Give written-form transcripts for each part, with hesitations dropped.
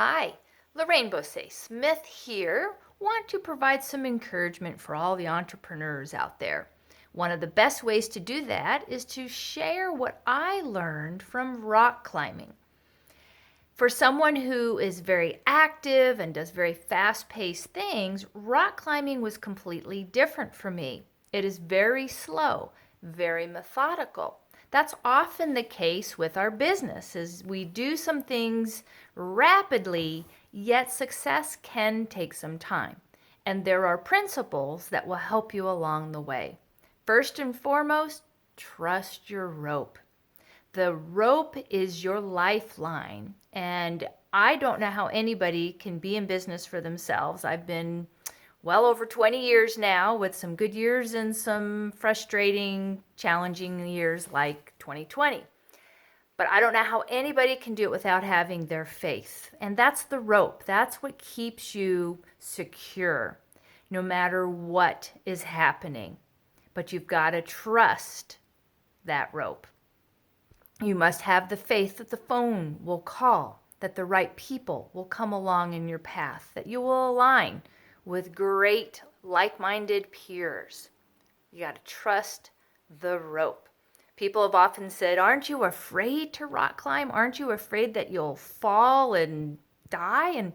Hi, Lorraine Bosse-Smith here. Want to provide some encouragement for all the entrepreneurs out there. One of the best ways to do that is to share what I learned from rock climbing. For someone who is very active and does very fast paced things, rock climbing was completely different for me. It is very slow, very methodical. That's often the case with our business is we do some things rapidly, yet success can take some time. And there are principles that will help you along the way. First and foremost, trust your rope. The rope is your lifeline. And I don't know how anybody can be in business for themselves. I've been well over 20 years now with some good years and some frustrating, challenging years like 2020. But I don't know how anybody can do it without having their faith. And that's the rope. That's what keeps you secure no matter what is happening. But you've got to trust that rope. You must have the faith that the phone will call, that the right people will come along in your path, that you will align with great like-minded peers. You got to trust the rope. People have often said, aren't you afraid to rock climb? Aren't you afraid that you'll fall and die? And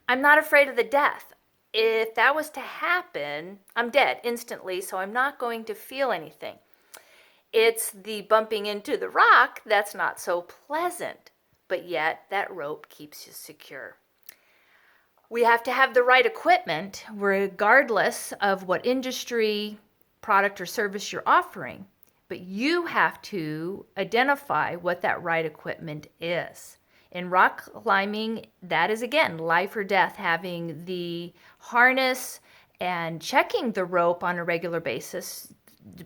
I'm not afraid of the death. If that was to happen, I'm dead instantly, so I'm not going to feel anything. It's the bumping into the rock that's not so pleasant, but yet that rope keeps you secure. We have to have the right equipment regardless of what industry, product, or service you're offering, but you have to identify what that right equipment is. In rock climbing, that is again life or death, having the harness and checking the rope on a regular basis.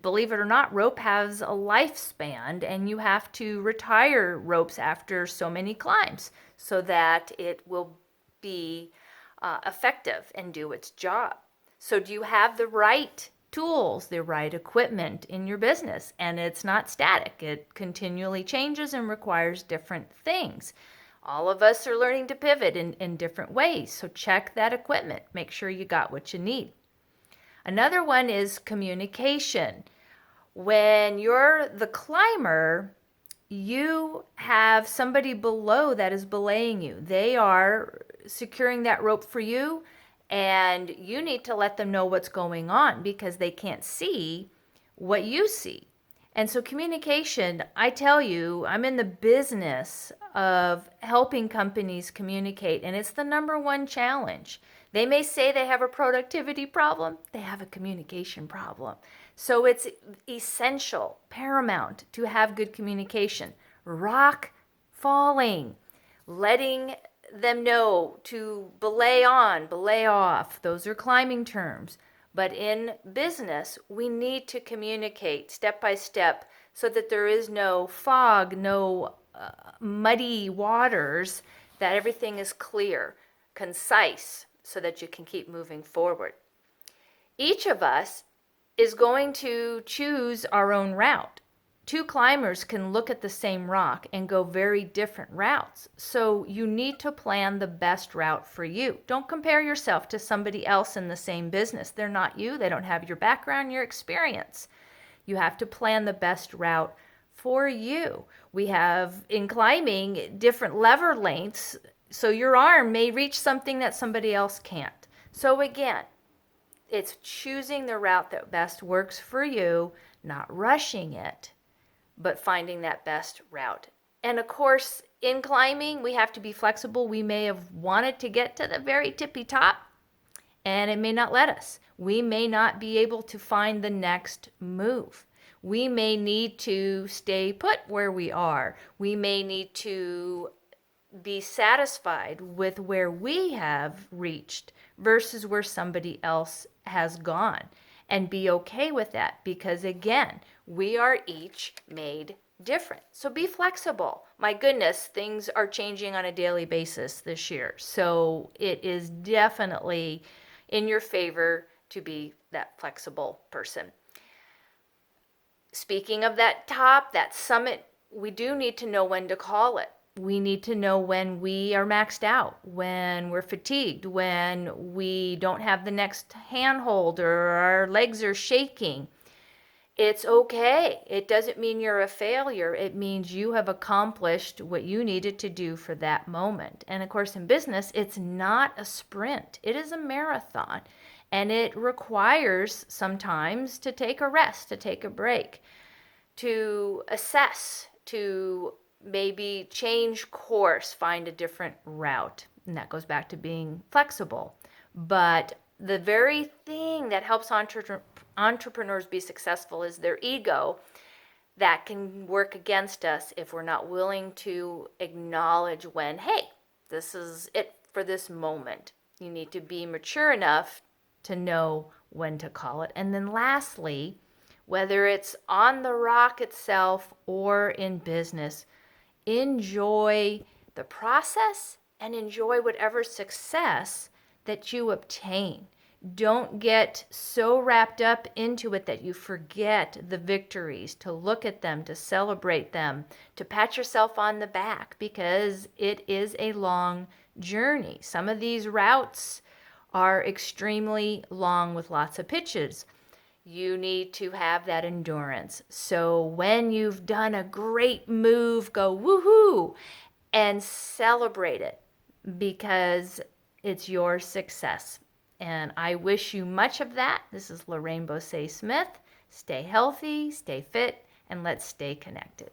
Believe it or not, rope has a lifespan, and you have to retire ropes after so many climbs so that it will be effective and do its job. So do you have the right tools, the right equipment in your business? And it's not static. It continually changes and requires different things. All of us are learning to pivot in different ways. So check that equipment. Make sure you got what you need. Another one is communication. When you're the climber, you have somebody below that is belaying you. They are securing that rope for you, and you need to let them know what's going on because they can't see what you see. And so communication, I tell you, I'm in the business of helping companies communicate, and it's the number one challenge. They may say they have a productivity problem, they have a communication problem. So it's essential, paramount to have good communication. Rock falling, letting them know to belay on, belay off. Those are climbing terms. But in business, we need to communicate step by step so that there is no fog, no muddy waters, that everything is clear, concise, so that you can keep moving forward. Each of us is going to choose our own route. Two climbers can look at the same rock and go very different routes. So you need to plan the best route for you. Don't compare yourself to somebody else in the same business. They're not you. They don't have your background, your experience. You have to plan the best route for you. We have in climbing different lever lengths, so your arm may reach something that somebody else can't. So again, it's choosing the route that best works for you, not rushing it, but finding that best route. And of course, in climbing, we have to be flexible. We may have wanted to get to the very tippy top, and it may not let us. We may not be able to find the next move. We may need to stay put where we are. We may need to be satisfied with where we have reached versus where somebody else has gone, and be okay with that because again, we are each made different. So be flexible. My goodness, things are changing on a daily basis this year. So it is definitely in your favor to be that flexible person. Speaking of that top, that summit, we do need to know when to call it. We need to know when we are maxed out, when we're fatigued, when we don't have the next handhold or our legs are shaking. It's okay. It doesn't mean you're a failure. It means you have accomplished what you needed to do for that moment. And of course, in business, it's not a sprint, it is a marathon. And it requires sometimes to take a rest, to take a break, to assess, to maybe change course, find a different route. And that goes back to being flexible. But the very thing that helps entrepreneurs be successful is their ego that can work against us if we're not willing to acknowledge when, hey, this is it for this moment. You need to be mature enough to know when to call it. And then lastly, whether it's on the rock itself or in business, enjoy the process and enjoy whatever success that you obtain. Don't get so wrapped up into it that you forget the victories, to look at them, to celebrate them, to pat yourself on the back, because it is a long journey. Some of these routes are extremely long with lots of pitches. You need to have that endurance. So when you've done a great move, go woohoo and celebrate it, because it's your success. And I wish you much of that. This is Lorraine Bosse-Smith. Stay healthy, stay fit, and let's stay connected.